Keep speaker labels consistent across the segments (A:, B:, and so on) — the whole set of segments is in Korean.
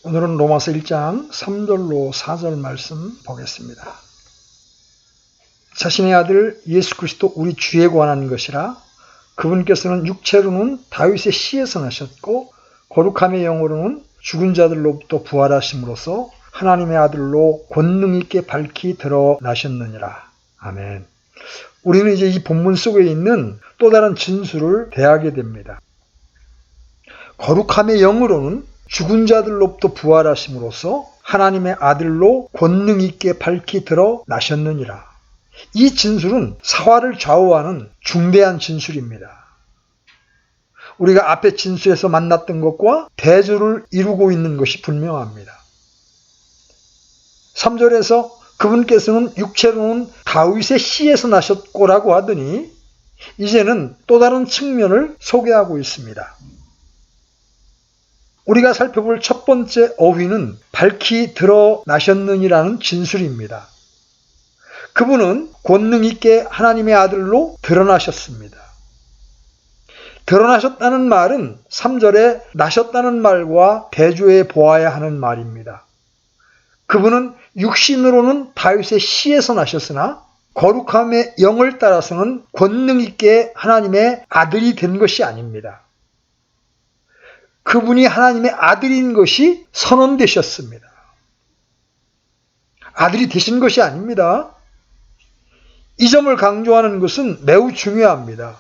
A: 오늘은 로마서 1장 3절로 4절 말씀 보겠습니다. 자신의 아들 예수 그리스도 우리 주에 관한 것이라 그분께서는 육체로는 다윗의 씨에서 나셨고 거룩함의 영으로는 죽은 자들로부터 부활하심으로써 하나님의 아들로 권능 있게 밝히 드러나셨느니라. 아멘. 우리는 이제 이 본문 속에 있는 또 다른 진술을 대하게 됩니다. 거룩함의 영으로는 죽은 자들로부터 부활하심으로써 하나님의 아들로 권능 있게 밝히 드러나셨느니라. 이 진술은 사화를 좌우하는 중대한 진술입니다. 우리가 앞에 진술에서 만났던 것과 대조를 이루고 있는 것이 분명합니다. 3절에서 그분께서는 육체로는 다윗의 씨에서 나셨고라고 하더니 이제는 또 다른 측면을 소개하고 있습니다. 우리가 살펴볼 첫 번째 어휘는 밝히 드러나셨느니라는 진술입니다. 그분은 권능 있게 하나님의 아들로 드러나셨습니다. 드러나셨다는 말은 3절에 나셨다는 말과 대조해 보아야 하는 말입니다. 그분은 육신으로는 다윗의 씨에서 나셨으나 거룩함의 영을 따라서는 권능 있게 하나님의 아들이 된 것이 아닙니다. 그분이 하나님의 아들인 것이 선언되셨습니다. 아들이 되신 것이 아닙니다. 이 점을 강조하는 것은 매우 중요합니다.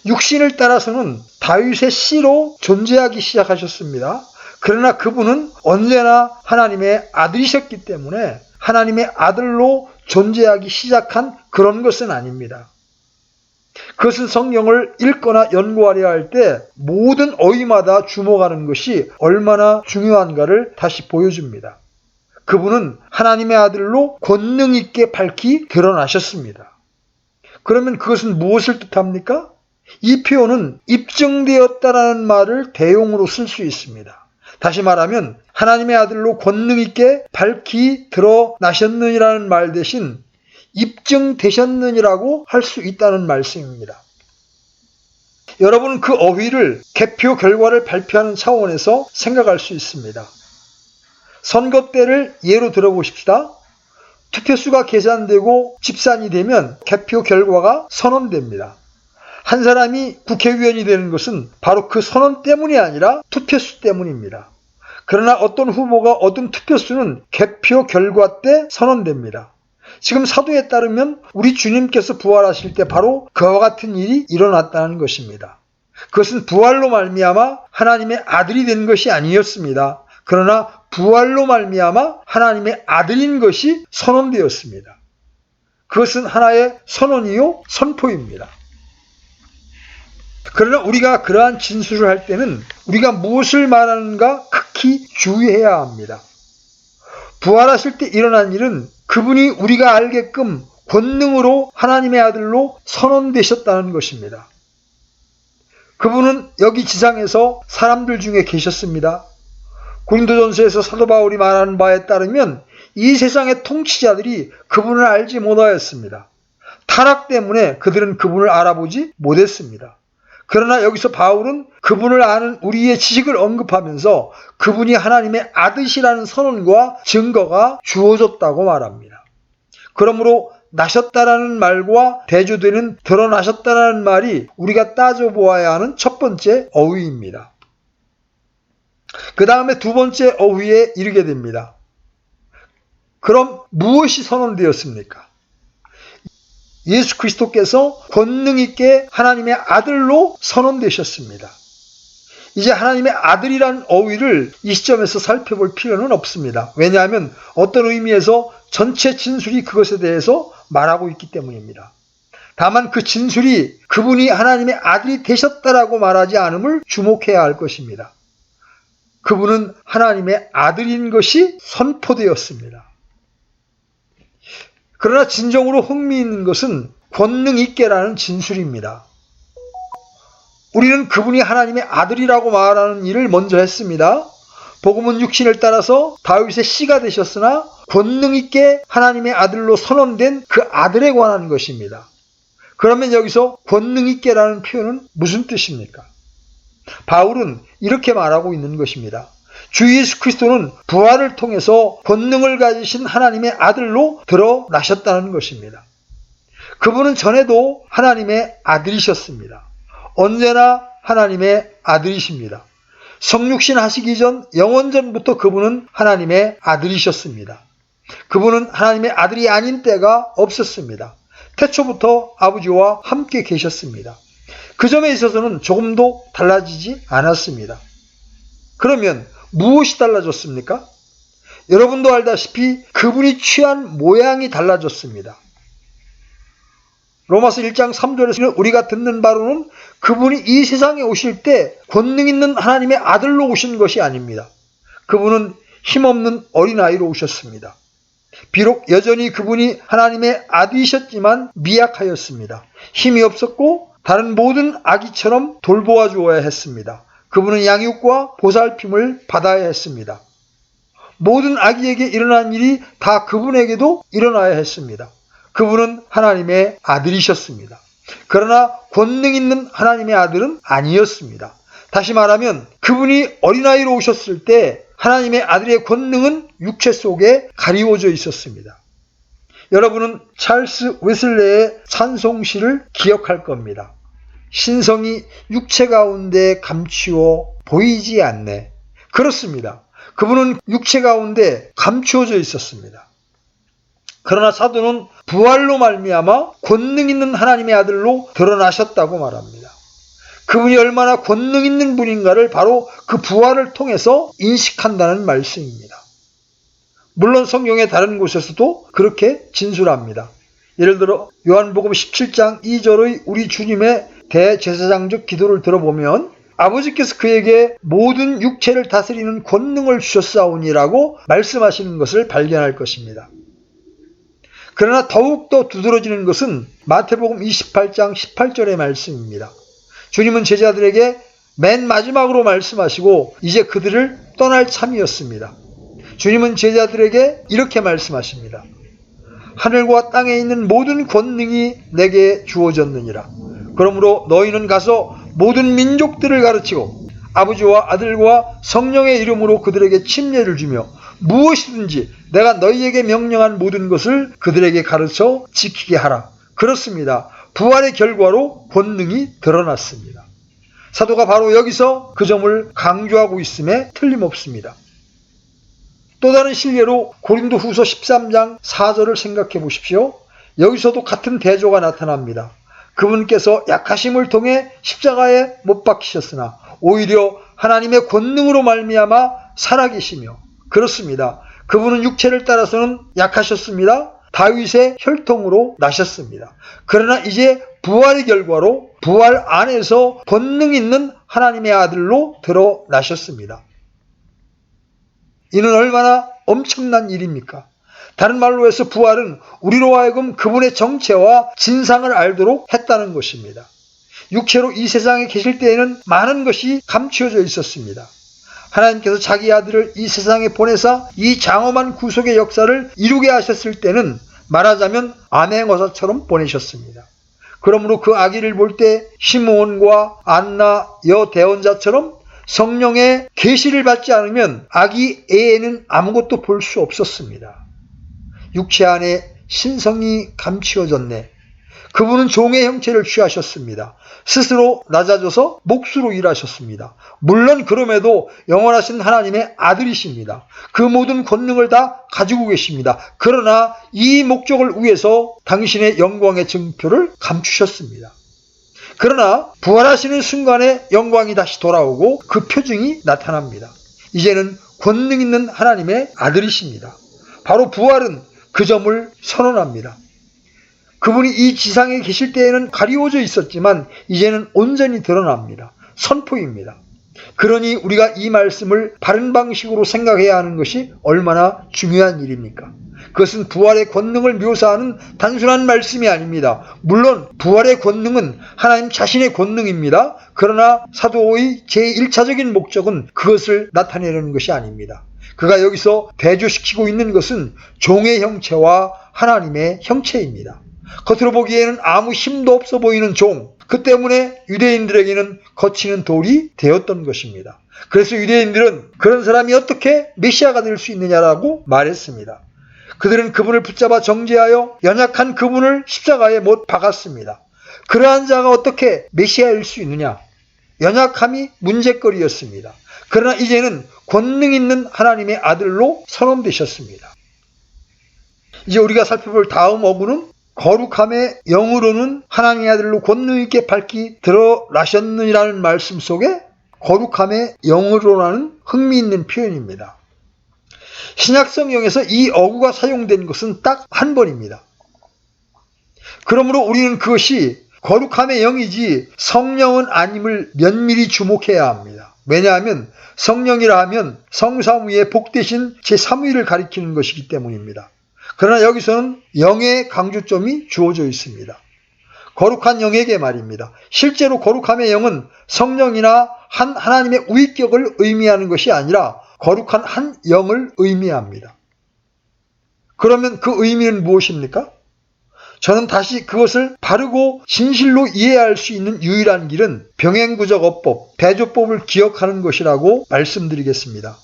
A: 육신을 따라서는 다윗의 씨로 존재하기 시작하셨습니다. 그러나 그분은 언제나 하나님의 아들이셨기 때문에 하나님의 아들로 존재하기 시작한 그런 것은 아닙니다. 그것은 성경을 읽거나 연구하려 할 때 모든 어휘마다 주목하는 것이 얼마나 중요한가를 다시 보여줍니다. 그분은 하나님의 아들로 권능 있게 밝히 드러나셨습니다. 그러면 그것은 무엇을 뜻합니까? 이 표현은 입증되었다라는 말을 대용으로 쓸 수 있습니다. 다시 말하면 하나님의 아들로 권능 있게 밝히 드러나셨느니라는 말 대신 입증되셨느니라고 할 수 있다는 말씀입니다. 여러분은 그 어휘를 개표 결과를 발표하는 차원에서 생각할 수 있습니다. 선거 때를 예로 들어보십시다. 투표수가 계산되고 집산이 되면 개표 결과가 선언됩니다. 한 사람이 국회의원이 되는 것은 바로 그 선언 때문이 아니라 투표수 때문입니다. 그러나 어떤 후보가 얻은 투표수는 개표 결과 때 선언됩니다. 지금 사도에 따르면 우리 주님께서 부활하실 때 바로 그와 같은 일이 일어났다는 것입니다. 그것은 부활로 말미암아 하나님의 아들이 된 것이 아니었습니다. 그러나 부활로 말미암아 하나님의 아들인 것이 선언되었습니다. 그것은 하나의 선언이요 선포입니다. 그러나 우리가 그러한 진술을 할 때는 우리가 무엇을 말하는가 극히 주의해야 합니다. 부활하실 때 일어난 일은 그분이 우리가 알게끔 권능으로 하나님의 아들로 선언되셨다는 것입니다. 그분은 여기 지상에서 사람들 중에 계셨습니다. 고린도전서에서 사도 바울이 말하는 바에 따르면 이 세상의 통치자들이 그분을 알지 못하였습니다. 타락 때문에 그들은 그분을 알아보지 못했습니다. 그러나 여기서 바울은 그분을 아는 우리의 지식을 언급하면서 그분이 하나님의 아들이라는 선언과 증거가 주어졌다고 말합니다. 그러므로 나셨다라는 말과 대조되는 드러나셨다라는 말이 우리가 따져보아야 하는 첫 번째 어휘입니다. 그 다음에 두 번째 어휘에 이르게 됩니다. 그럼 무엇이 선언되었습니까? 예수 그리스도께서 권능 있게 하나님의 아들로 선언되셨습니다. 이제 하나님의 아들이라는 어휘를 이 시점에서 살펴볼 필요는 없습니다. 왜냐하면 어떤 의미에서 전체 진술이 그것에 대해서 말하고 있기 때문입니다. 다만 그 진술이 그분이 하나님의 아들이 되셨다라고 말하지 않음을 주목해야 할 것입니다. 그분은 하나님의 아들인 것이 선포되었습니다. 그러나 진정으로 흥미있는 것은 권능 있게라는 진술입니다. 우리는 그분이 하나님의 아들이라고 말하는 일을 먼저 했습니다. 복음은 육신을 따라서 다윗의 씨가 되셨으나 권능 있게 하나님의 아들로 선언된 그 아들에 관한 것입니다. 그러면 여기서 권능 있게라는 표현은 무슨 뜻입니까? 바울은 이렇게 말하고 있는 것입니다. 주 예수 그리스도는 부활을 통해서 권능을 가지신 하나님의 아들로 드러나셨다는 것입니다. 그분은 전에도 하나님의 아들이셨습니다. 언제나 하나님의 아들이십니다. 성육신 하시기 전 영원전부터 그분은 하나님의 아들이셨습니다. 그분은 하나님의 아들이 아닌 때가 없었습니다. 태초부터 아버지와 함께 계셨습니다. 그 점에 있어서는 조금도 달라지지 않았습니다. 그러면 무엇이 달라졌습니까? 여러분도 알다시피 그분이 취한 모양이 달라졌습니다. 로마서 1장 3절에서는 우리가 듣는 바로는 그분이 이 세상에 오실 때 권능 있는 하나님의 아들로 오신 것이 아닙니다. 그분은 힘없는 어린아이로 오셨습니다. 비록 여전히 그분이 하나님의 아들이셨지만 미약하였습니다. 힘이 없었고 다른 모든 아기처럼 돌보아 주어야 했습니다. 그분은 양육과 보살핌을 받아야 했습니다. 모든 아기에게 일어난 일이 다 그분에게도 일어나야 했습니다. 그분은 하나님의 아들이셨습니다. 그러나 권능 있는 하나님의 아들은 아니었습니다. 다시 말하면 그분이 어린아이로 오셨을 때 하나님의 아들의 권능은 육체 속에 가리워져 있었습니다. 여러분은 찰스 웨슬레의 찬송시를 기억할 겁니다. 신성이 육체 가운데 감추어 보이지 않네. 그렇습니다. 그분은 육체 가운데 감추어져 있었습니다. 그러나 사도는 부활로 말미암아 권능 있는 하나님의 아들로 드러나셨다고 말합니다. 그분이 얼마나 권능 있는 분인가를 바로 그 부활을 통해서 인식한다는 말씀입니다. 물론 성경의 다른 곳에서도 그렇게 진술합니다. 예를 들어 요한복음 17장 2절의 우리 주님의 대제사장적 기도를 들어보면 아버지께서 그에게 모든 육체를 다스리는 권능을 주셨사오니라고 말씀하시는 것을 발견할 것입니다. 그러나 더욱더 두드러지는 것은 마태복음 28장 18절의 말씀입니다. 주님은 제자들에게 맨 마지막으로 말씀하시고 이제 그들을 떠날 참이었습니다. 주님은 제자들에게 이렇게 말씀하십니다. 하늘과 땅에 있는 모든 권능이 내게 주어졌느니라. 그러므로 너희는 가서 모든 민족들을 가르치고 아버지와 아들과 성령의 이름으로 그들에게 침례를 주며 무엇이든지 내가 너희에게 명령한 모든 것을 그들에게 가르쳐 지키게 하라. 그렇습니다. 부활의 결과로 권능이 드러났습니다. 사도가 바로 여기서 그 점을 강조하고 있음에 틀림없습니다. 또 다른 실례로 고린도 후서 13장 4절을 생각해 보십시오. 여기서도 같은 대조가 나타납니다. 그분께서 약하심을 통해 십자가에 못 박히셨으나 오히려 하나님의 권능으로 말미암아 살아계시며 그렇습니다. 그분은 육체를 따라서는 약하셨습니다. 다윗의 혈통으로 나셨습니다. 그러나 이제 부활의 결과로 부활 안에서 권능 있는 하나님의 아들로 드러나셨습니다. 이는 얼마나 엄청난 일입니까? 다른 말로 해서 부활은 우리로 하여금 그분의 정체와 진상을 알도록 했다는 것입니다. 육체로 이 세상에 계실 때에는 많은 것이 감추어져 있었습니다. 하나님께서 자기 아들을 이 세상에 보내사 이 장엄한 구속의 역사를 이루게 하셨을 때는 말하자면 암행어사처럼 보내셨습니다. 그러므로 그 아기를 볼 때 시므온과 안나 여대원자처럼 성령의 계시를 받지 않으면 아기 애에는 아무것도 볼 수 없었습니다. 육체 안에 신성이 감추어졌네. 그분은 종의 형체를 취하셨습니다. 스스로 낮아져서 몫으로 일하셨습니다. 물론 그럼에도 영원하신 하나님의 아들이십니다. 그 모든 권능을 다 가지고 계십니다. 그러나 이 목적을 위해서 당신의 영광의 증표를 감추셨습니다. 그러나 부활하시는 순간에 영광이 다시 돌아오고 그 표징이 나타납니다. 이제는 권능 있는 하나님의 아들이십니다. 바로 부활은 그 점을 선언합니다. 그분이 이 지상에 계실 때에는 가리워져 있었지만 이제는 온전히 드러납니다. 선포입니다. 그러니 우리가 이 말씀을 바른 방식으로 생각해야 하는 것이 얼마나 중요한 일입니까? 그것은 부활의 권능을 묘사하는 단순한 말씀이 아닙니다. 물론 부활의 권능은 하나님 자신의 권능입니다. 그러나 사도의 제1차적인 목적은 그것을 나타내려는 것이 아닙니다. 그가 여기서 대조시키고 있는 것은 종의 형체와 하나님의 형체입니다. 겉으로 보기에는 아무 힘도 없어 보이는 종, 그 때문에 유대인들에게는 거치는 돌이 되었던 것입니다. 그래서 유대인들은 그런 사람이 어떻게 메시아가 될 수 있느냐라고 말했습니다. 그들은 그분을 붙잡아 정죄하여 연약한 그분을 십자가에 못 박았습니다. 그러한 자가 어떻게 메시아일 수 있느냐? 연약함이 문제거리였습니다. 그러나 이제는 권능 있는 하나님의 아들로 선언되셨습니다. 이제 우리가 살펴볼 다음 어구는 거룩함의 영으로는 하나님의 아들로 권능 있게 밝히 드러나셨느니라는 말씀 속에 거룩함의 영으로라는 흥미있는 표현입니다. 신약성경에서 이 어구가 사용된 것은 딱 한 번입니다. 그러므로 우리는 그것이 거룩함의 영이지 성령은 아님을 면밀히 주목해야 합니다. 왜냐하면 성령이라 하면 성사무의 복되신 제3위를 가리키는 것이기 때문입니다. 그러나 여기서는 영의 강조점이 주어져 있습니다. 거룩한 영에게 말입니다. 실제로 거룩함의 영은 성령이나 한 하나님의 우위격을 의미하는 것이 아니라 거룩한 한 영을 의미합니다. 그러면 그 의미는 무엇입니까? 저는 다시 그것을 바르고 진실로 이해할 수 있는 유일한 길은 병행구적어법, 대조법을 기억하는 것이라고 말씀드리겠습니다.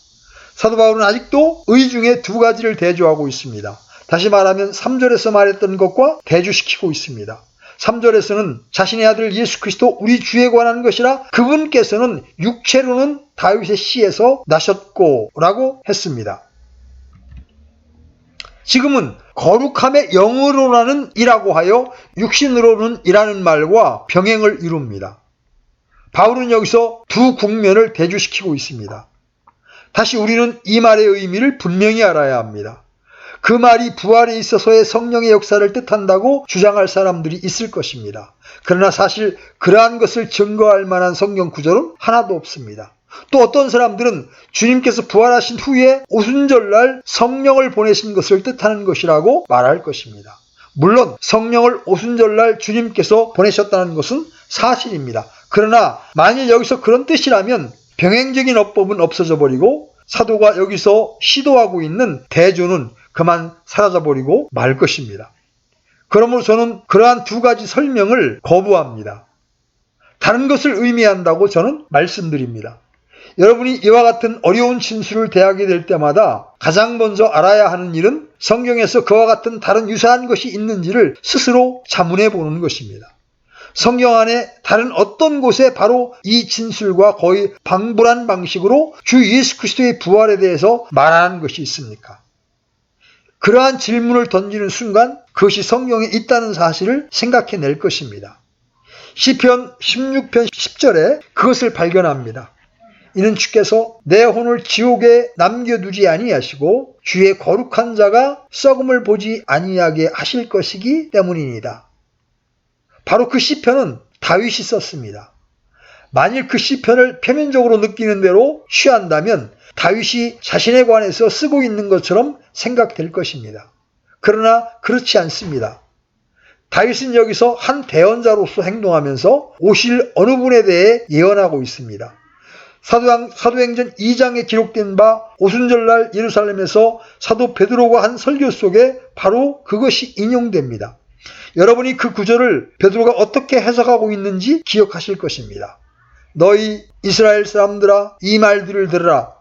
A: 사도 바울은 아직도 의 중에 두 가지를 대조하고 있습니다. 다시 말하면 3절에서 말했던 것과 대조시키고 있습니다. 3절에서는 자신의 아들 예수 그리스도 우리 주에 관한 것이라 그분께서는 육체로는 다윗의 씨에서 나셨고 라고 했습니다. 지금은 거룩함의 영으로라는 이라고 하여 육신으로는 이라는 말과 병행을 이룹니다. 바울은 여기서 두 국면을 대조시키고 있습니다. 다시 우리는 이 말의 의미를 분명히 알아야 합니다. 그 말이 부활에 있어서의 성령의 역사를 뜻한다고 주장할 사람들이 있을 것입니다. 그러나 사실 그러한 것을 증거할 만한 성경 구절은 하나도 없습니다. 또 어떤 사람들은 주님께서 부활하신 후에 오순절날 성령을 보내신 것을 뜻하는 것이라고 말할 것입니다. 물론 성령을 오순절날 주님께서 보내셨다는 것은 사실입니다. 그러나 만일 여기서 그런 뜻이라면 병행적인 어법은 없어져 버리고 사도가 여기서 시도하고 있는 대조는 그만 사라져버리고 말 것입니다. 그러므로 저는 그러한 두 가지 설명을 거부합니다. 다른 것을 의미한다고 저는 말씀드립니다. 여러분이 이와 같은 어려운 진술을 대하게 될 때마다 가장 먼저 알아야 하는 일은 성경에서 그와 같은 다른 유사한 것이 있는지를 스스로 자문해 보는 것입니다. 성경 안에 다른 어떤 곳에 바로 이 진술과 거의 방불한 방식으로 주 예수 그리스도의 부활에 대해서 말하는 것이 있습니까? 그러한 질문을 던지는 순간 그것이 성경에 있다는 사실을 생각해낼 것입니다. 시편 16편 10절에 그것을 발견합니다. 이는 주께서 내 혼을 지옥에 남겨두지 아니하시고 주의 거룩한 자가 썩음을 보지 아니하게 하실 것이기 때문이니다. 바로 그 시편은 다윗이 썼습니다. 만일 그 시편을 표면적으로 느끼는 대로 취한다면 다윗이 자신에 관해서 쓰고 있는 것처럼 생각될 것입니다. 그러나 그렇지 않습니다. 다윗은 여기서 한 대언자로서 행동하면서 오실 어느 분에 대해 예언하고 있습니다. 사도행전 2장에 기록된 바 오순절날 예루살렘에서 사도 베드로가 한 설교 속에 바로 그것이 인용됩니다. 여러분이 그 구절을 베드로가 어떻게 해석하고 있는지 기억하실 것입니다. 너희 이스라엘 사람들아 이 말들을 들으라.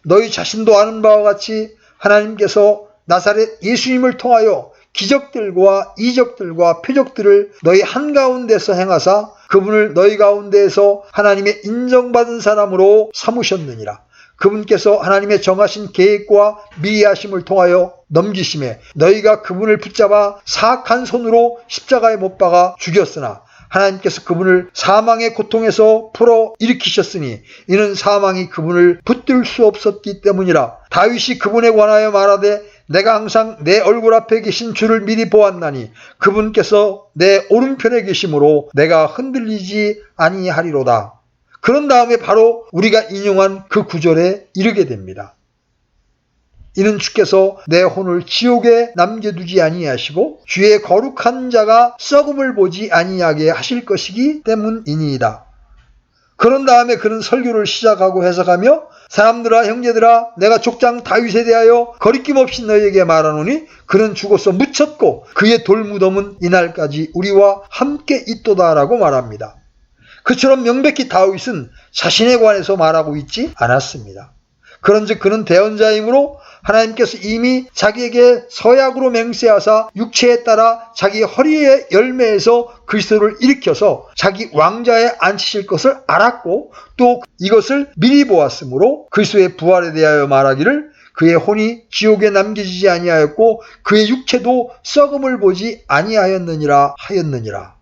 A: 너희 자신도 아는 바와 같이 하나님께서 나사렛 예수님을 통하여 기적들과 이적들과 표적들을 너희 한가운데서 행하사 그분을 너희 가운데에서 하나님의 인정받은 사람으로 삼으셨느니라. 그분께서 하나님의 정하신 계획과 미리하심을 통하여 넘기심에 너희가 그분을 붙잡아 사악한 손으로 십자가에 못 박아 죽였으나 하나님께서 그분을 사망의 고통에서 풀어 일으키셨으니 이는 사망이 그분을 붙들 수 없었기 때문이라. 다윗이 그분에 관하여 말하되 내가 항상 내 얼굴 앞에 계신 주를 미리 보았나니 그분께서 내 오른편에 계심으로 내가 흔들리지 아니하리로다. 그런 다음에 바로 우리가 인용한 그 구절에 이르게 됩니다. 이는 주께서 내 혼을 지옥에 남겨두지 아니하시고 주의 거룩한 자가 썩음을 보지 아니하게 하실 것이기 때문이니이다. 그런 다음에 그는 설교를 시작하고 해석하며 사람들아 형제들아 내가 족장 다윗에 대하여 거리낌 없이 너희에게 말하노니 그는 죽어서 묻혔고 그의 돌무덤은 이날까지 우리와 함께 있도다라고 말합니다. 그처럼 명백히 다윗은 자신에 관해서 말하고 있지 않았습니다. 그런즉 그는 대언자이므로 하나님께서 이미 자기에게 서약으로 맹세하사 육체에 따라 자기 허리의 열매에서 그리스도를 일으켜서 자기 왕좌에 앉히실 것을 알았고 또 이것을 미리 보았으므로 그리스도의 부활에 대하여 말하기를 그의 혼이 지옥에 남겨지지 아니하였고 그의 육체도 썩음을 보지 아니하였느니라 하였느니라.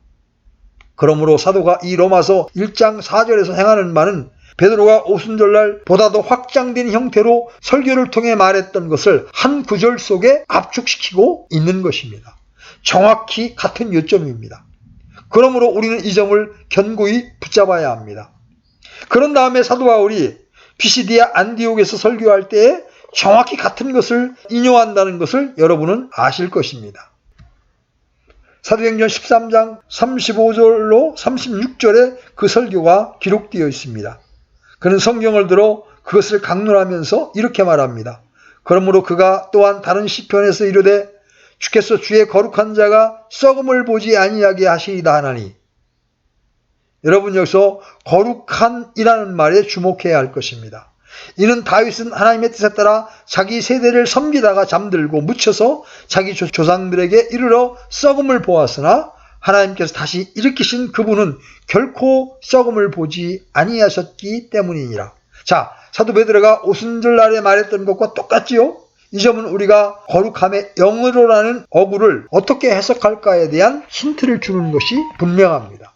A: 그러므로 사도가 이 로마서 1장 4절에서 행하는 바는 베드로가 오순절날 보다 더 확장된 형태로 설교를 통해 말했던 것을 한 구절 속에 압축시키고 있는 것입니다. 정확히 같은 요점입니다. 그러므로 우리는 이 점을 견고히 붙잡아야 합니다. 그런 다음에 사도 바울이 피시디아 안디옥에서 설교할 때에 정확히 같은 것을 인용한다는 것을 여러분은 아실 것입니다. 사도행전 13장 35절로 36절에 그 설교가 기록되어 있습니다. 그는 성경을 들어 그것을 강론하면서 이렇게 말합니다. 그러므로 그가 또한 다른 시편에서 이르되 주께서 주의 거룩한 자가 썩음을 보지 아니하게 하시리다 하나니. 여러분 여기서 거룩한이라는 말에 주목해야 할 것입니다. 이는 다윗은 하나님의 뜻에 따라 자기 세대를 섬기다가 잠들고 묻혀서 자기 조상들에게 이르러 썩음을 보았으나 하나님께서 다시 일으키신 그분은 결코 썩음을 보지 아니하셨기 때문이니라. 자, 사도 베드로가 오순절날에 말했던 것과 똑같지요? 이 점은 우리가 거룩함의 영으로라는 어구를 어떻게 해석할까에 대한 힌트를 주는 것이 분명합니다.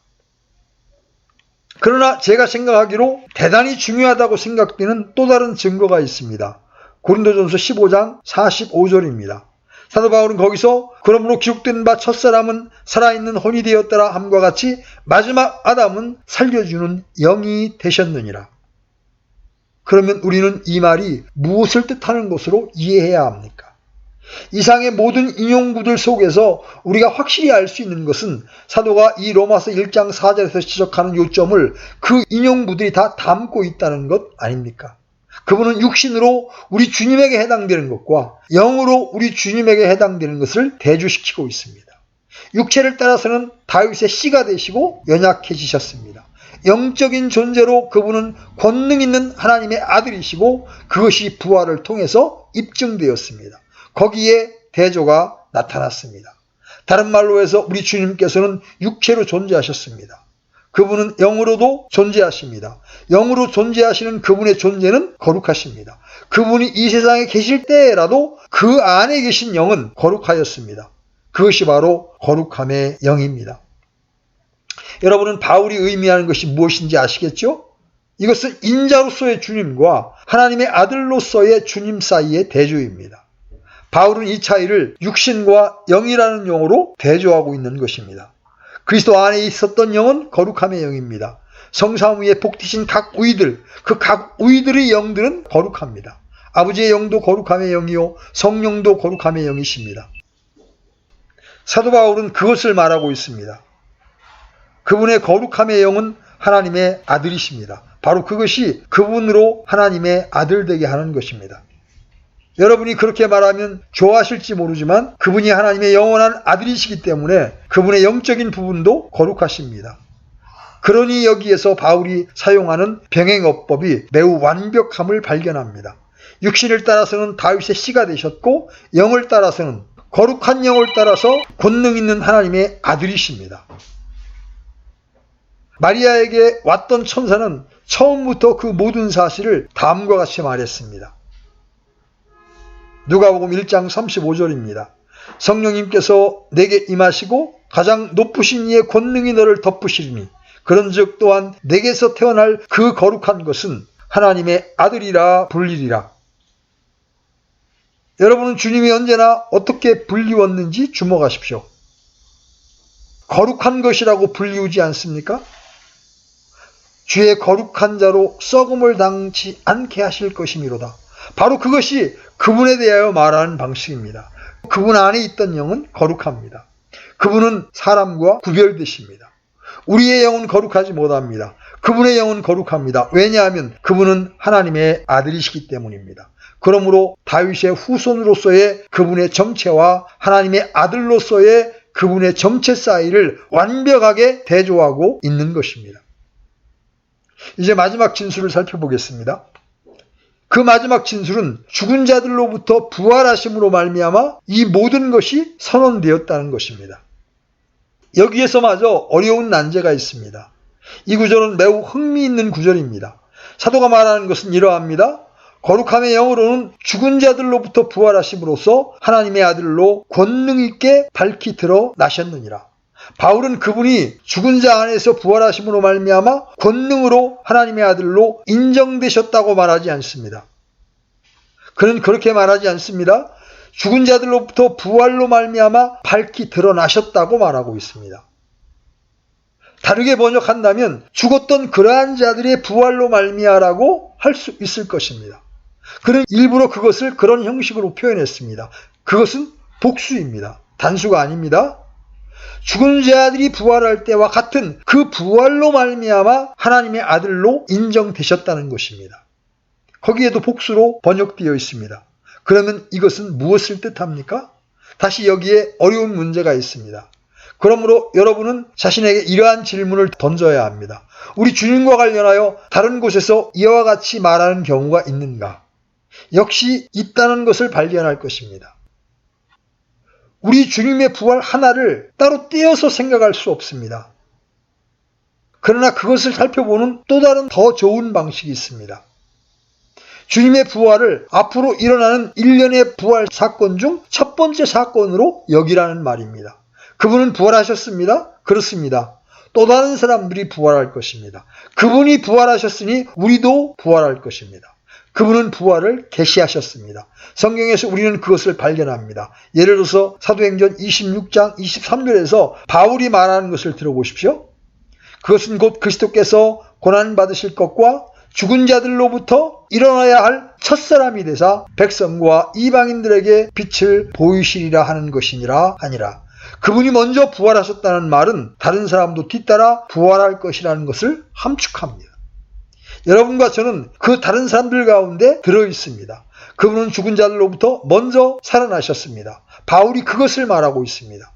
A: 그러나 제가 생각하기로 대단히 중요하다고 생각되는 또 다른 증거가 있습니다. 고린도전서 15장 45절입니다. 사도 바울은 거기서 그러므로 기록된 바 첫사람은 살아있는 혼이 되었더라 함과 같이 마지막 아담은 살려주는 영이 되셨느니라. 그러면 우리는 이 말이 무엇을 뜻하는 것으로 이해해야 합니까? 이상의 모든 인용구들 속에서 우리가 확실히 알 수 있는 것은 사도가 이 로마서 1장 4절에서 지적하는 요점을 그 인용구들이 다 담고 있다는 것 아닙니까? 그분은 육신으로 우리 주님에게 해당되는 것과 영으로 우리 주님에게 해당되는 것을 대조시키고 있습니다. 육체를 따라서는 다윗의 씨가 되시고 연약해지셨습니다. 영적인 존재로 그분은 권능 있는 하나님의 아들이시고 그것이 부활을 통해서 입증되었습니다. 거기에 대조가 나타났습니다. 다른 말로 해서 우리 주님께서는 육체로 존재하셨습니다. 그분은 영으로도 존재하십니다. 영으로 존재하시는 그분의 존재는 거룩하십니다. 그분이 이 세상에 계실 때라도 그 안에 계신 영은 거룩하였습니다. 그것이 바로 거룩함의 영입니다. 여러분은 바울이 의미하는 것이 무엇인지 아시겠죠? 이것은 인자로서의 주님과 하나님의 아들로서의 주님 사이의 대조입니다. 바울은 이 차이를 육신과 영이라는 용어로 대조하고 있는 것입니다. 그리스도 안에 있었던 영은 거룩함의 영입니다. 성삼 위에 복되신 각 우이들, 그 각 우이들의 영들은 거룩합니다. 아버지의 영도 거룩함의 영이요 성령도 거룩함의 영이십니다. 사도 바울은 그것을 말하고 있습니다. 그분의 거룩함의 영은 하나님의 아들이십니다. 바로 그것이 그분으로 하나님의 아들 되게 하는 것입니다. 여러분이 그렇게 말하면 좋아하실지 모르지만 그분이 하나님의 영원한 아들이시기 때문에 그분의 영적인 부분도 거룩하십니다. 그러니 여기에서 바울이 사용하는 병행어법이 매우 완벽함을 발견합니다. 육신을 따라서는 다윗의 씨가 되셨고 영을 따라서는 거룩한 영을 따라서 권능 있는 하나님의 아들이십니다. 마리아에게 왔던 천사는 처음부터 그 모든 사실을 다음과 같이 말했습니다. 누가복음 1장 35절입니다. 성령님께서 내게 임하시고 가장 높으신 이의 권능이 너를 덮으시리니 그런즉 또한 내게서 태어날 그 거룩한 것은 하나님의 아들이라 불리리라. 여러분은 주님이 언제나 어떻게 불리웠는지 주목하십시오. 거룩한 것이라고 불리우지 않습니까? 주의 거룩한 자로 썩음을 당치 않게 하실 것이미로다. 바로 그것이 그분에 대하여 말하는 방식입니다. 그분 안에 있던 영은 거룩합니다. 그분은 사람과 구별되십니다. 우리의 영은 거룩하지 못합니다. 그분의 영은 거룩합니다. 왜냐하면 그분은 하나님의 아들이시기 때문입니다. 그러므로 다윗의 후손으로서의 그분의 정체와 하나님의 아들로서의 그분의 정체 사이를 완벽하게 대조하고 있는 것입니다. 이제 마지막 진술을 살펴보겠습니다. 그 마지막 진술은 죽은 자들로부터 부활하심으로 말미암아 이 모든 것이 선언되었다는 것입니다. 여기에서마저 어려운 난제가 있습니다. 이 구절은 매우 흥미있는 구절입니다. 사도가 말하는 것은 이러합니다. 거룩함의 영으로는 죽은 자들로부터 부활하심으로써 하나님의 아들로 권능 있게 밝히 드러나셨느니라. 바울은 그분이 죽은 자 안에서 부활하심으로 말미암아 권능으로 하나님의 아들로 인정되셨다고 말하지 않습니다. 그는 그렇게 말하지 않습니다. 죽은 자들로부터 부활로 말미암아 밝히 드러나셨다고 말하고 있습니다. 다르게 번역한다면 죽었던 그러한 자들의 부활로 말미암아라고 할 수 있을 것입니다. 그는 일부러 그것을 그런 형식으로 표현했습니다. 그것은 복수입니다. 단수가 아닙니다. 죽은 자들이 부활할 때와 같은 그 부활로 말미암아 하나님의 아들로 인정되셨다는 것입니다. 거기에도 복수로 번역되어 있습니다. 그러면 이것은 무엇을 뜻합니까? 다시 여기에 어려운 문제가 있습니다. 그러므로 여러분은 자신에게 이러한 질문을 던져야 합니다. 우리 주님과 관련하여 다른 곳에서 이와 같이 말하는 경우가 있는가? 역시 있다는 것을 발견할 것입니다. 우리 주님의 부활 하나를 따로 떼어서 생각할 수 없습니다. 그러나 그것을 살펴보는 또 다른 더 좋은 방식이 있습니다. 주님의 부활을 앞으로 일어나는 일련의 부활 사건 중 첫 번째 사건으로 여기라는 말입니다. 그분은 부활하셨습니다. 그렇습니다. 또 다른 사람들이 부활할 것입니다. 그분이 부활하셨으니 우리도 부활할 것입니다. 그분은 부활을 계시하셨습니다. 성경에서 우리는 그것을 발견합니다. 예를 들어서 사도행전 26장 23절에서 바울이 말하는 것을 들어보십시오. 그것은 곧 그리스도께서 고난받으실 것과 죽은 자들로부터 일어나야 할 첫사람이 되사 백성과 이방인들에게 빛을 보이시리라 하는 것이니라 하니라. 그분이 먼저 부활하셨다는 말은 다른 사람도 뒤따라 부활할 것이라는 것을 함축합니다. 여러분과 저는 그 다른 사람들 가운데 들어있습니다. 그분은 죽은 자들로부터 먼저 살아나셨습니다. 바울이 그것을 말하고 있습니다.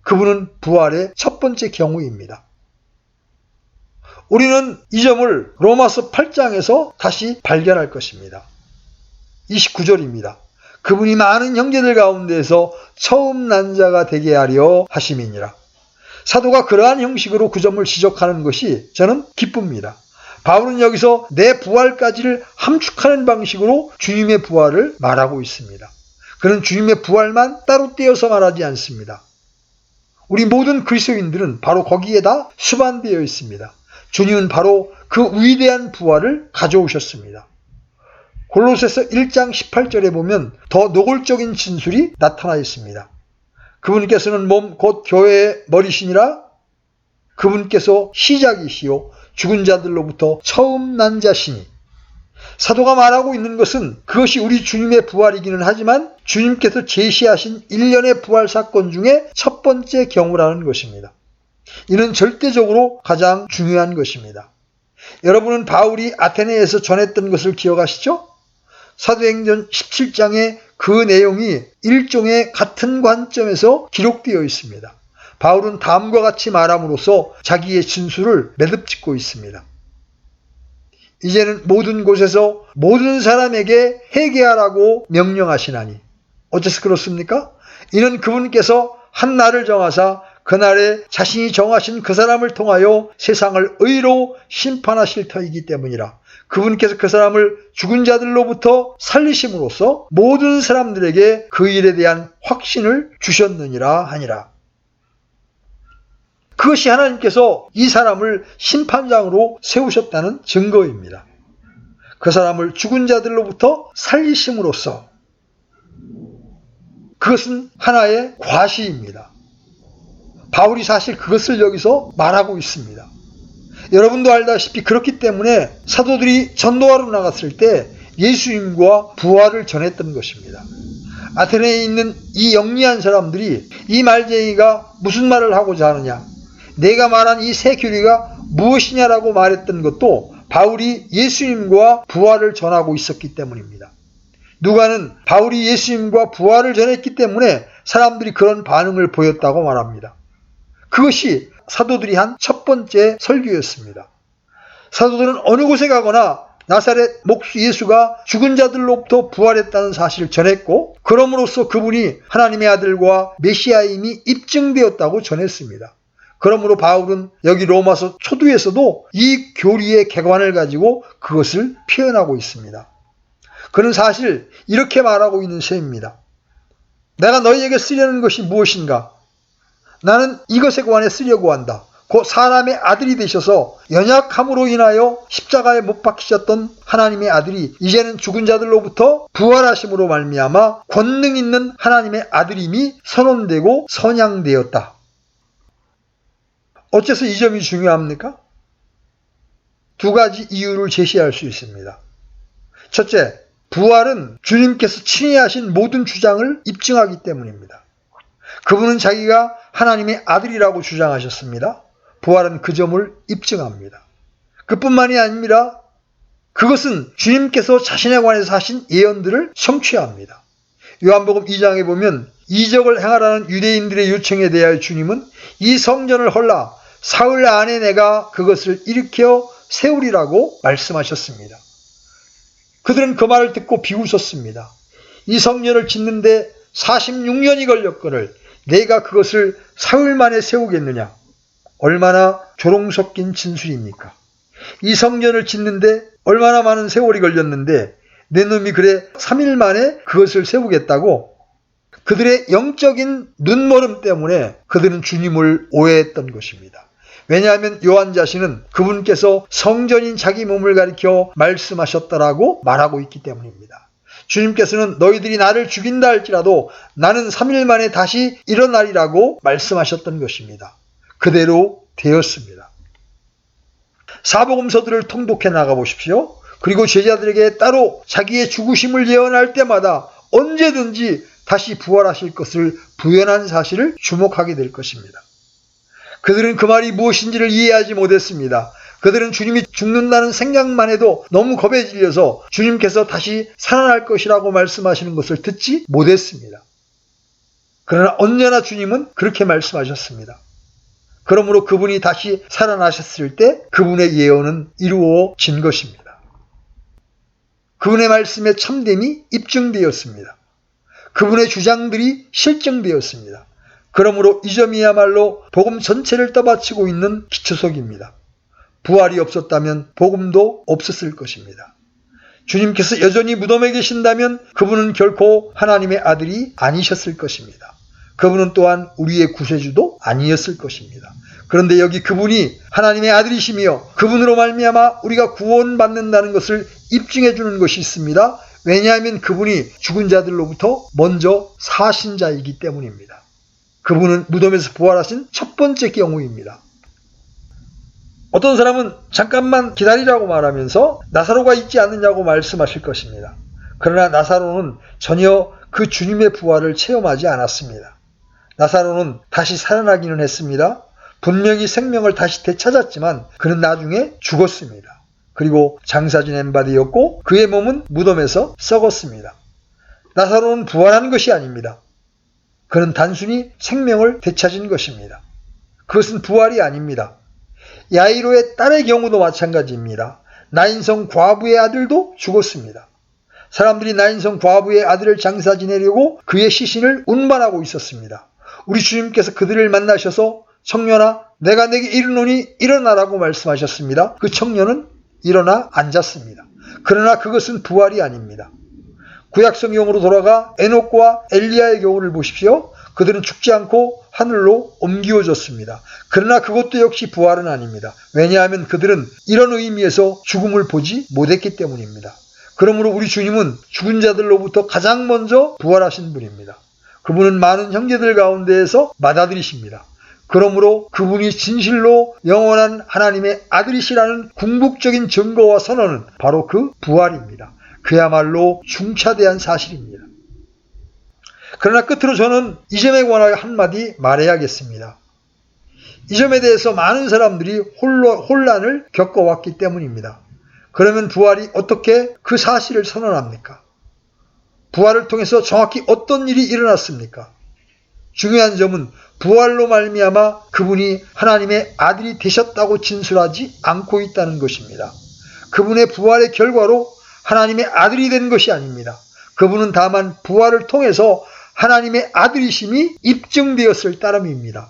A: 그분은 부활의 첫 번째 경우입니다. 우리는 이 점을 로마서 8장에서 다시 발견할 것입니다. 29절입니다. 그분이 많은 형제들 가운데에서 처음 난 자가 되게 하려 하심이니라. 사도가 그러한 형식으로 그 점을 지적하는 것이 저는 기쁩니다. 바울은 여기서 내 부활까지를 함축하는 방식으로 주님의 부활을 말하고 있습니다. 그는 주님의 부활만 따로 떼어서 말하지 않습니다. 우리 모든 그리스도인들은 바로 거기에 다 수반되어 있습니다. 주님은 바로 그 위대한 부활을 가져오셨습니다. 골로새서 1장 18절에 보면 더 노골적인 진술이 나타나 있습니다. 그분께서는 몸 곧 교회의 머리시니라. 그분께서 시작이시요 죽은 자들로부터 처음 난 자시니. 사도가 말하고 있는 것은 그것이 우리 주님의 부활이기는 하지만 주님께서 제시하신 일련의 부활 사건 중에 첫 번째 경우라는 것입니다. 이는 절대적으로 가장 중요한 것입니다. 여러분은 바울이 아테네에서 전했던 것을 기억하시죠? 사도행전 17장에 그 내용이 일종의 같은 관점에서 기록되어 있습니다. 바울은 다음과 같이 말함으로써 자기의 진술을 매듭짓고 있습니다. 이제는 모든 곳에서 모든 사람에게 회개하라고 명령하시나니. 어째서 그렇습니까? 이는 그분께서 한 날을 정하사 그날에 자신이 정하신 그 사람을 통하여 세상을 의로 심판하실 터이기 때문이라. 그분께서 그 사람을 죽은 자들로부터 살리심으로써 모든 사람들에게 그 일에 대한 확신을 주셨느니라 하니라. 그것이 하나님께서 이 사람을 심판장으로 세우셨다는 증거입니다. 그 사람을 죽은 자들로부터 살리심으로써. 그것은 하나의 과시입니다. 바울이 사실 그것을 여기서 말하고 있습니다. 여러분도 알다시피 그렇기 때문에 사도들이 전도하러 나갔을 때 예수님과 부활을 전했던 것입니다. 아테네에 있는 이 영리한 사람들이 이 말쟁이가 무슨 말을 하고자 하느냐, 내가 말한 이 새 교리가 무엇이냐라고 말했던 것도 바울이 예수님과 부활을 전하고 있었기 때문입니다. 누가는 바울이 예수님과 부활을 전했기 때문에 사람들이 그런 반응을 보였다고 말합니다. 그것이 사도들이 한 첫 번째 설교였습니다. 사도들은 어느 곳에 가거나 나사렛 목수 예수가 죽은 자들로부터 부활했다는 사실을 전했고, 그럼으로써 그분이 하나님의 아들과 메시아임이 입증되었다고 전했습니다. 그러므로 바울은 여기 로마서 초두에서도 이 교리의 객관을 가지고 그것을 표현하고 있습니다. 그는 사실 이렇게 말하고 있는 셈입니다. 내가 너희에게 쓰려는 것이 무엇인가? 나는 이것에 관해 쓰려고 한다. 곧 사람의 아들이 되셔서 연약함으로 인하여 십자가에 못 박히셨던 하나님의 아들이 이제는 죽은 자들로부터 부활하심으로 말미암아 권능 있는 하나님의 아들임이 선언되고 선양되었다. 어째서 이 점이 중요합니까? 두 가지 이유를 제시할 수 있습니다. 첫째, 부활은 주님께서 친히 하신 모든 주장을 입증하기 때문입니다. 그분은 자기가 하나님의 아들이라고 주장하셨습니다. 부활은 그 점을 입증합니다. 그뿐만이 아닙니다. 그것은 주님께서 자신에 관해서 하신 예언들을 성취합니다. 요한복음 2장에 보면 이적을 행하라는 유대인들의 요청에 대하여 주님은 이 성전을 헐라 사흘 안에 내가 그것을 일으켜 세우리라고 말씀하셨습니다. 그들은 그 말을 듣고 비웃었습니다. 이 성전을 짓는데 46년이 걸렸거늘 내가 그것을 사흘 만에 세우겠느냐? 얼마나 조롱 섞인 진술입니까? 이 성전을 짓는데 얼마나 많은 세월이 걸렸는데 내 놈이 그래 3일 만에 그것을 세우겠다고? 그들의 영적인 눈멀음 때문에 그들은 주님을 오해했던 것입니다. 왜냐하면 요한 자신은 그분께서 성전인 자기 몸을 가리켜 말씀하셨다라고 말하고 있기 때문입니다. 주님께서는 너희들이 나를 죽인다 할지라도 나는 3일 만에 다시 일어나리라고 말씀하셨던 것입니다. 그대로 되었습니다. 사복음서들을 통독해 나가보십시오. 그리고 제자들에게 따로 자기의 죽으심을 예언할 때마다 언제든지 다시 부활하실 것을 부연한 사실을 주목하게 될 것입니다. 그들은 그 말이 무엇인지를 이해하지 못했습니다. 그들은 주님이 죽는다는 생각만 해도 너무 겁에 질려서 주님께서 다시 살아날 것이라고 말씀하시는 것을 듣지 못했습니다. 그러나 언제나 주님은 그렇게 말씀하셨습니다. 그러므로 그분이 다시 살아나셨을 때 그분의 예언은 이루어진 것입니다. 그분의 말씀의 참됨이 입증되었습니다. 그분의 주장들이 실증되었습니다. 그러므로 이 점이야말로 복음 전체를 떠받치고 있는 기초석입니다. 부활이 없었다면 복음도 없었을 것입니다. 주님께서 여전히 무덤에 계신다면 그분은 결코 하나님의 아들이 아니셨을 것입니다. 그분은 또한 우리의 구세주도 아니었을 것입니다. 그런데 여기 그분이 하나님의 아들이시며 그분으로 말미암아 우리가 구원받는다는 것을 입증해 주는 것이 있습니다. 왜냐하면 그분이 죽은 자들로부터 먼저 사신 자이기 때문입니다. 그분은 무덤에서 부활하신 첫 번째 경우입니다. 어떤 사람은 잠깐만 기다리라고 말하면서 나사로가 있지 않느냐고 말씀하실 것입니다. 그러나 나사로는 전혀 그 주님의 부활을 체험하지 않았습니다. 나사로는 다시 살아나기는 했습니다. 분명히 생명을 다시 되찾았지만 그는 나중에 죽었습니다. 그리고 장사 지낸 바 되었고 그의 몸은 무덤에서 썩었습니다. 나사로는 부활한 것이 아닙니다. 그는 단순히 생명을 되찾은 것입니다. 그것은 부활이 아닙니다. 야이로의 딸의 경우도 마찬가지입니다. 나인성 과부의 아들도 죽었습니다. 사람들이 나인성 과부의 아들을 장사 지내려고 그의 시신을 운반하고 있었습니다. 우리 주님께서 그들을 만나셔서 청년아 내가 내게 이르노니 일어나라고 말씀하셨습니다. 그 청년은 일어나 앉았습니다. 그러나 그것은 부활이 아닙니다. 구약성경으로 돌아가 에녹과 엘리야의 경우를 보십시오. 그들은 죽지 않고 하늘로 옮기어졌습니다. 그러나 그것도 역시 부활은 아닙니다. 왜냐하면 그들은 이런 의미에서 죽음을 보지 못했기 때문입니다. 그러므로 우리 주님은 죽은 자들로부터 가장 먼저 부활하신 분입니다. 그분은 많은 형제들 가운데에서 맏아들이십니다. 그러므로 그분이 진실로 영원한 하나님의 아들이시라는 궁극적인 증거와 선언은 바로 그 부활입니다. 그야말로 중차대한 사실입니다. 그러나 끝으로 저는 이 점에 관하여 한마디 말해야겠습니다. 이 점에 대해서 많은 사람들이 혼란을 겪어왔기 때문입니다. 그러면 부활이 어떻게 그 사실을 선언합니까? 부활을 통해서 정확히 어떤 일이 일어났습니까? 중요한 점은 부활로 말미암아 그분이 하나님의 아들이 되셨다고 진술하지 않고 있다는 것입니다. 그분의 부활의 결과로 하나님의 아들이 된 것이 아닙니다. 그분은 다만 부활을 통해서 하나님의 아들이심이 입증되었을 따름입니다.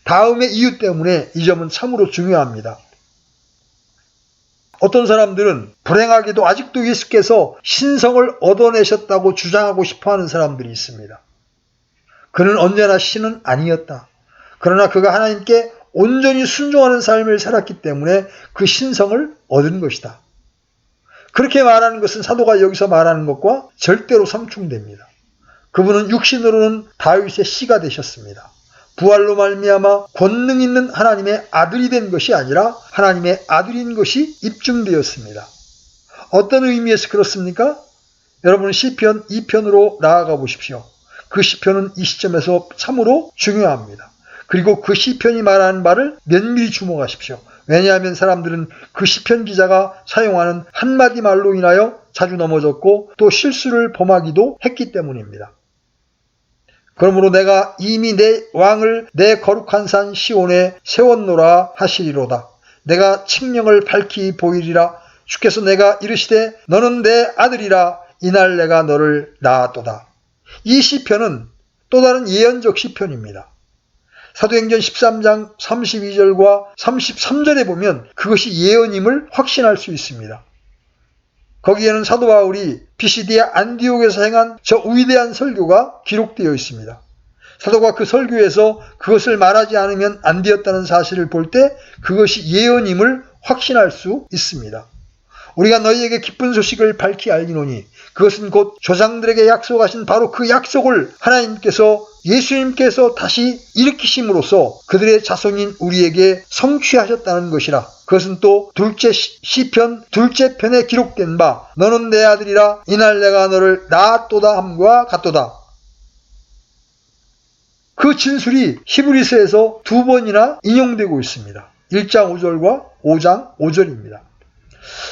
A: 다음의 이유 때문에 이 점은 참으로 중요합니다. 어떤 사람들은 불행하게도 아직도 예수께서 신성을 얻어내셨다고 주장하고 싶어하는 사람들이 있습니다. 그는 언제나 신은 아니었다. 그러나 그가 하나님께 온전히 순종하는 삶을 살았기 때문에 그 신성을 얻은 것이다. 그렇게 말하는 것은 사도가 여기서 말하는 것과 절대로 상충됩니다. 그분은 육신으로는 다윗의 씨가 되셨습니다. 부활로 말미암아 권능 있는 하나님의 아들이 된 것이 아니라 하나님의 아들인 것이 입증되었습니다. 어떤 의미에서 그렇습니까? 여러분 시편 2편으로 나아가 보십시오. 그 시편은 이 시점에서 참으로 중요합니다. 그리고 그 시편이 말하는 바를 면밀히 주목하십시오. 왜냐하면 사람들은 그 시편 기자가 사용하는 한마디 말로 인하여 자주 넘어졌고 또 실수를 범하기도 했기 때문입니다. 그러므로 내가 이미 내 왕을 내 거룩한 산 시온에 세웠노라 하시리로다. 내가 칙령을 밝히 보이리라. 주께서 내가 이르시되 너는 내 아들이라. 이날 내가 너를 낳았도다. 이 시편은 또 다른 예언적 시편입니다. 사도행전 13장 32절과 33절에 보면 그것이 예언임을 확신할 수 있습니다. 거기에는 사도 바울이 피시디아 안디옥에서 행한 저 위대한 설교가 기록되어 있습니다. 사도가 그 설교에서 그것을 말하지 않으면 안 되었다는 사실을 볼 때 그것이 예언임을 확신할 수 있습니다. 우리가 너희에게 기쁜 소식을 밝히 알리노니 그것은 곧 조상들에게 약속하신 바로 그 약속을 하나님께서 예수님께서 다시 일으키심으로써 그들의 자손인 우리에게 성취하셨다는 것이라. 그것은 또 둘째 시편 둘째 편에 기록된 바 너는 내 아들이라 이날 내가 너를 낳았도다 함과 같도다. 그 진술이 히브리서에서 2번이나 인용되고 있습니다. 1장 5절과 5장 5절입니다.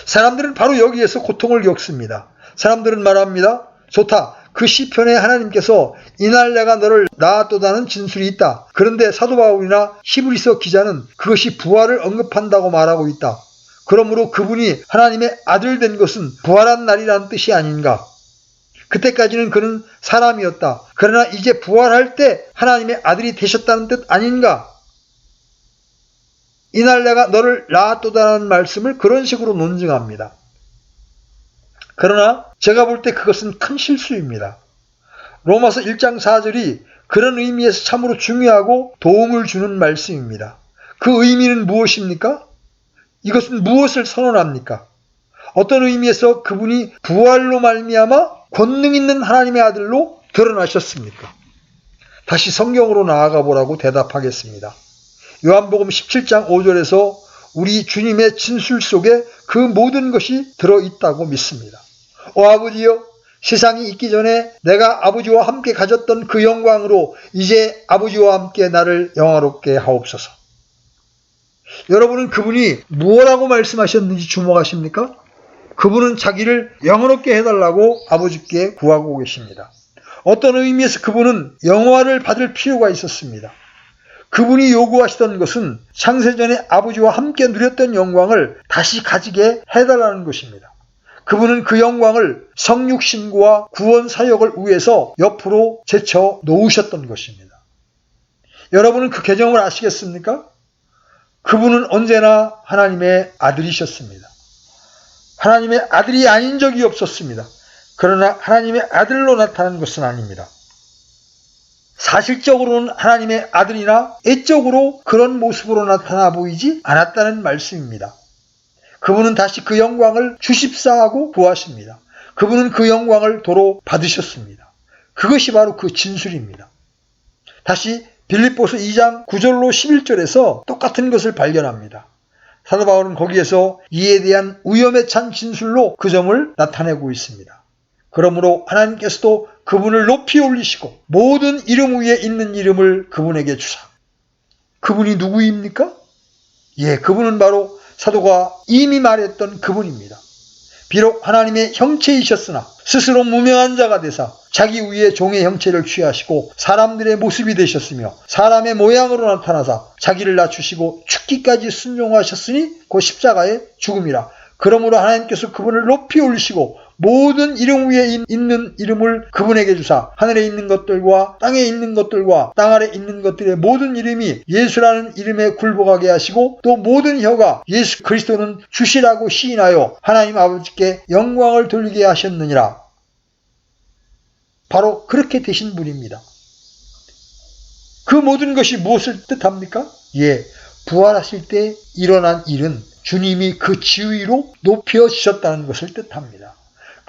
A: 사람들은 바로 여기에서 고통을 겪습니다. 사람들은 말합니다. 좋다. 그 시편에 하나님께서 이날 내가 너를 낳았도다는 진술이 있다. 그런데 사도 바울이나 히브리서 기자는 그것이 부활을 언급한다고 말하고 있다. 그러므로 그분이 하나님의 아들 된 것은 부활한 날이라는 뜻이 아닌가. 그때까지는 그는 사람이었다. 그러나 이제 부활할 때 하나님의 아들이 되셨다는 뜻 아닌가. 이날 내가 너를 낳았도다라는 말씀을 그런 식으로 논증합니다. 그러나 제가 볼 때 그것은 큰 실수입니다. 로마서 1장 4절이 그런 의미에서 참으로 중요하고 도움을 주는 말씀입니다. 그 의미는 무엇입니까? 이것은 무엇을 선언합니까? 어떤 의미에서 그분이 부활로 말미암아 권능 있는 하나님의 아들로 드러나셨습니까? 다시 성경으로 나아가 보라고 대답하겠습니다. 요한복음 17장 5절에서 우리 주님의 진술 속에 그 모든 것이 들어있다고 믿습니다. 오 아버지여, 세상이 있기 전에 내가 아버지와 함께 가졌던 그 영광으로 이제 아버지와 함께 나를 영화롭게 하옵소서. 여러분은 그분이 무엇라고 말씀하셨는지 주목하십니까? 그분은 자기를 영화롭게 해달라고 아버지께 구하고 계십니다. 어떤 의미에서 그분은 영화를 받을 필요가 있었습니다. 그분이 요구하시던 것은 창세전에 아버지와 함께 누렸던 영광을 다시 가지게 해달라는 것입니다. 그분은 그 영광을 성육신고와 구원 사역을 위해서 옆으로 제쳐 놓으셨던 것입니다. 여러분은 그 개념을 아시겠습니까? 그분은 언제나 하나님의 아들이셨습니다. 하나님의 아들이 아닌 적이 없었습니다. 그러나 하나님의 아들로 나타난 것은 아닙니다. 사실적으로는 하나님의 아들이나 애적으로 그런 모습으로 나타나 보이지 않았다는 말씀입니다. 그분은 다시 그 영광을 주십사하고 구하십니다. 그분은 그 영광을 도로 받으셨습니다. 그것이 바로 그 진술입니다. 다시 빌립보서 2장 9절로 11절에서 똑같은 것을 발견합니다. 사도 바울은 거기에서 이에 대한 위엄에 찬 진술로 그 점을 나타내고 있습니다. 그러므로 하나님께서도 그분을 높이 올리시고 모든 이름 위에 있는 이름을 그분에게 주사 그분이 누구입니까? 예, 그분은 바로 사도가 이미 말했던 그분입니다. 비록 하나님의 형체이셨으나 스스로 무명한 자가 되사 자기 위에 종의 형체를 취하시고 사람들의 모습이 되셨으며 사람의 모양으로 나타나사 자기를 낮추시고 죽기까지 순종하셨으니 그 십자가의 죽음이라. 그러므로 하나님께서 그분을 높이 올리시고 모든 이름 위에 있는 이름을 그분에게 주사 하늘에 있는 것들과 땅에 있는 것들과 땅 아래 있는 것들의 모든 이름이 예수라는 이름에 굴복하게 하시고 또 모든 혀가 예수 그리스도는 주시라고 시인하여 하나님 아버지께 영광을 돌리게 하셨느니라. 바로 그렇게 되신 분입니다. 그 모든 것이 무엇을 뜻합니까? 예, 부활하실 때 일어난 일은 주님이 그 지위로 높여주셨다는 것을 뜻합니다.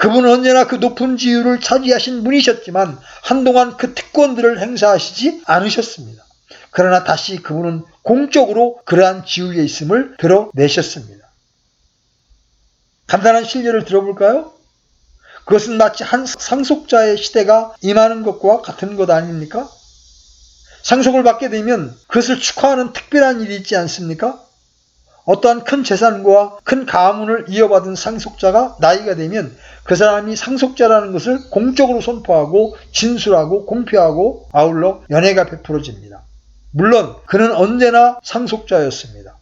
A: 그분은 언제나 그 높은 지위를 차지하신 분이셨지만 한동안 그 특권들을 행사하시지 않으셨습니다. 그러나 다시 그분은 공적으로 그러한 지위에 있음을 드러내셨습니다. 간단한 실례를 들어볼까요? 그것은 마치 한 상속자의 시대가 임하는 것과 같은 것 아닙니까? 상속을 받게 되면 그것을 축하하는 특별한 일이 있지 않습니까? 어떠한 큰 재산과 큰 가문을 이어받은 상속자가 나이가 되면 그 사람이 상속자라는 것을 공적으로 선포하고 진술하고 공표하고 아울러 연회가 베풀어집니다. 물론 그는 언제나 상속자였습니다.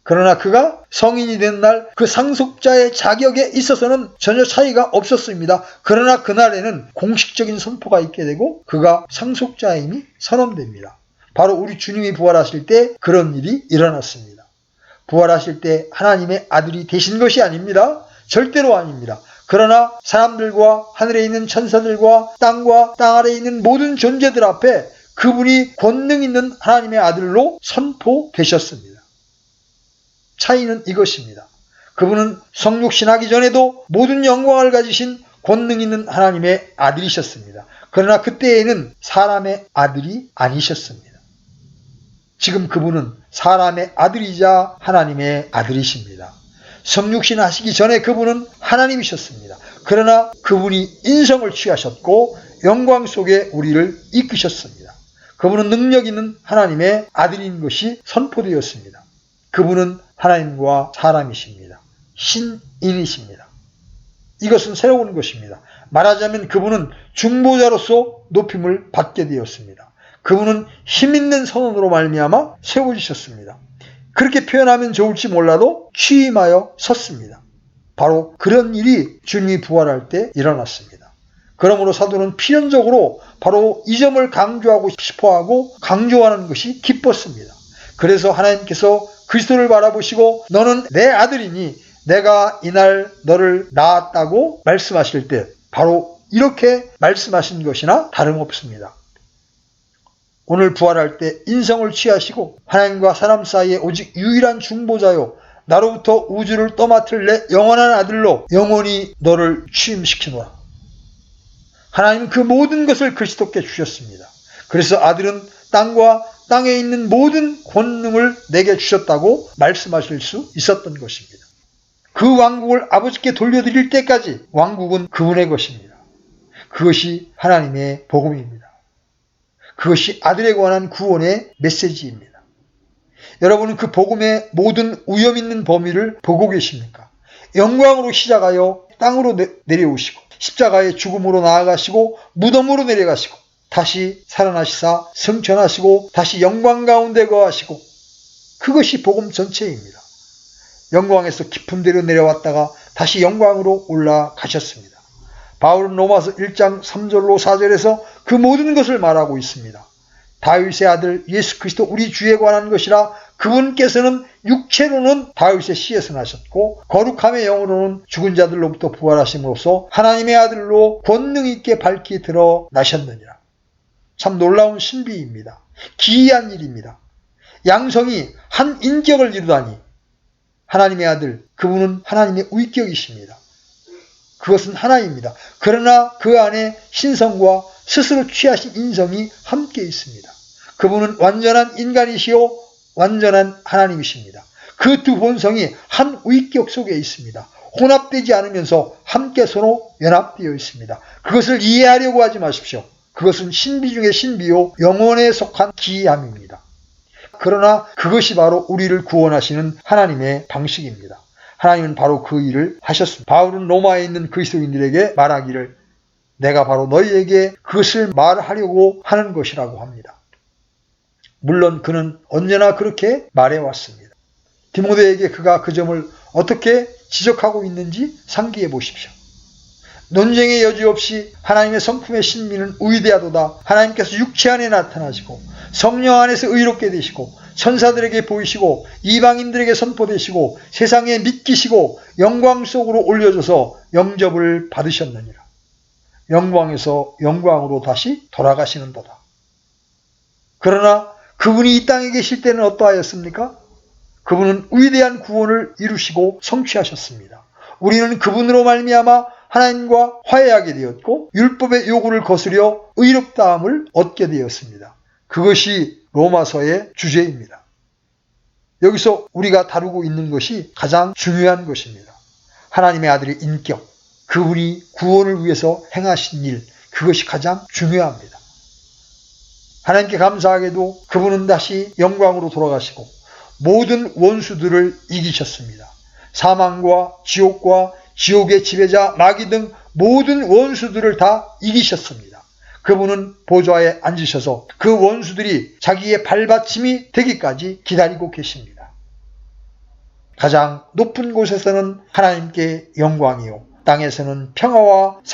A: 그러나 그가 성인이 된 날 그 상속자의 자격에 있어서는 전혀 차이가 없었습니다. 그러나 그날에는 공식적인 선포가 있게 되고 그가 상속자임이 선언됩니다. 바로 우리 주님이 부활하실 때 그런 일이 일어났습니다. 부활하실 때 하나님의 아들이 되신 것이 아닙니다. 절대로 아닙니다. 그러나 사람들과 하늘에 있는 천사들과 땅과 땅 아래에 있는 모든 존재들 앞에 그분이 권능 있는 하나님의 아들로 선포되셨습니다. 차이는 이것입니다. 그분은 성육신하기 전에도 모든 영광을 가지신 권능 있는 하나님의 아들이셨습니다. 그러나 그때에는 사람의 아들이 아니셨습니다. 지금 그분은 사람의 아들이자 하나님의 아들이십니다. 성육신 하시기 전에 그분은 하나님이셨습니다. 그러나 그분이 인성을 취하셨고 영광 속에 우리를 이끄셨습니다. 그분은 능력 있는 하나님의 아들인 것이 선포되었습니다. 그분은 하나님과 사람이십니다. 신인이십니다. 이것은 새로운 것입니다. 말하자면 그분은 중보자로서 높임을 받게 되었습니다. 그분은 힘있는 선언으로 말미암아 세워지셨습니다. 그렇게 표현하면 좋을지 몰라도 취임하여 섰습니다. 바로 그런 일이 주님이 부활할 때 일어났습니다. 그러므로 사도는 필연적으로 바로 이 점을 강조하고 싶어하고 강조하는 것이 기뻤습니다. 그래서 하나님께서 그리스도를 바라보시고 너는 내 아들이니 내가 이날 너를 낳았다고 말씀하실 때 바로 이렇게 말씀하신 것이나 다름없습니다. 오늘 부활할 때 인성을 취하시고 하나님과 사람 사이에 오직 유일한 중보자요 나로부터 우주를 떠맡을 내 영원한 아들로 영원히 너를 취임시키노라. 하나님은 그 모든 것을 그리스도께 주셨습니다. 그래서 아들은 땅과 땅에 있는 모든 권능을 내게 주셨다고 말씀하실 수 있었던 것입니다. 그 왕국을 아버지께 돌려드릴 때까지 왕국은 그분의 것입니다. 그것이 하나님의 복음입니다. 그것이 아들에 관한 구원의 메시지입니다. 여러분은 그 복음의 모든 위험 있는 범위를 보고 계십니까? 영광으로 시작하여 땅으로 내려오시고 십자가의 죽음으로 나아가시고 무덤으로 내려가시고 다시 살아나시사 승천하시고 다시 영광 가운데 거하시고 그것이 복음 전체입니다. 영광에서 깊은 데로 내려왔다가 다시 영광으로 올라가셨습니다. 바울은 로마서 1장 3절로 4절에서 그 모든 것을 말하고 있습니다. 다윗의 아들 예수 그리스도 우리 주에 관한 것이라 그분께서는 육체로는 다윗의 씨에서 나셨고 거룩함의 영으로는 죽은 자들로부터 부활하심으로써 하나님의 아들로 권능 있게 밝히 드러나셨느니라. 참 놀라운 신비입니다. 기이한 일입니다. 양성이 한 인격을 이루다니 하나님의 아들 그분은 하나님의 위격이십니다. 그것은 하나입니다. 그러나 그 안에 신성과 스스로 취하신 인성이 함께 있습니다. 그분은 완전한 인간이시요 완전한 하나님이십니다. 그 두 본성이 한 위격 속에 있습니다. 혼합되지 않으면서 함께 서로 연합되어 있습니다. 그것을 이해하려고 하지 마십시오. 그것은 신비 중의 신비요 영혼에 속한 기이함입니다. 그러나 그것이 바로 우리를 구원하시는 하나님의 방식입니다. 하나님은 바로 그 일을 하셨습니다. 바울은 로마에 있는 그리스도인들에게 말하기를 내가 바로 너희에게 그것을 말하려고 하는 것이라고 합니다. 물론 그는 언제나 그렇게 말해왔습니다. 디모데에게 그가 그 점을 어떻게 지적하고 있는지 상기해 보십시오. 논쟁의 여지 없이 하나님의 성품의 신비는 위대하도다. 하나님께서 육체 안에 나타나시고 성령 안에서 의롭게 되시고 천사들에게 보이시고 이방인들에게 선포되시고 세상에 믿기시고 영광 속으로 올려져서 영접을 받으셨느니라. 영광에서 영광으로 다시 돌아가시는도다. 그러나 그분이 이 땅에 계실 때는 어떠하였습니까? 그분은 위대한 구원을 이루시고 성취하셨습니다. 우리는 그분으로 말미암아 하나님과 화해하게 되었고 율법의 요구를 거스려 의롭다함을 얻게 되었습니다. 그것이 로마서의 주제입니다. 여기서 우리가 다루고 있는 것이 가장 중요한 것입니다. 하나님의 아들의 인격, 그분이 구원을 위해서 행하신 일, 그것이 가장 중요합니다. 하나님께 감사하게도 그분은 다시 영광으로 돌아가시고 모든 원수들을 이기셨습니다. 사망과 지옥과 지옥의 지배자, 마귀 등 모든 원수들을 다 이기셨습니다. 그분은 보좌에 앉으셔서 그 원수들이 자기의 발받침이 되기까지 기다리고 계십니다. 가장 높은 곳에서는 하나님께 영광이요, 땅에서는 평화와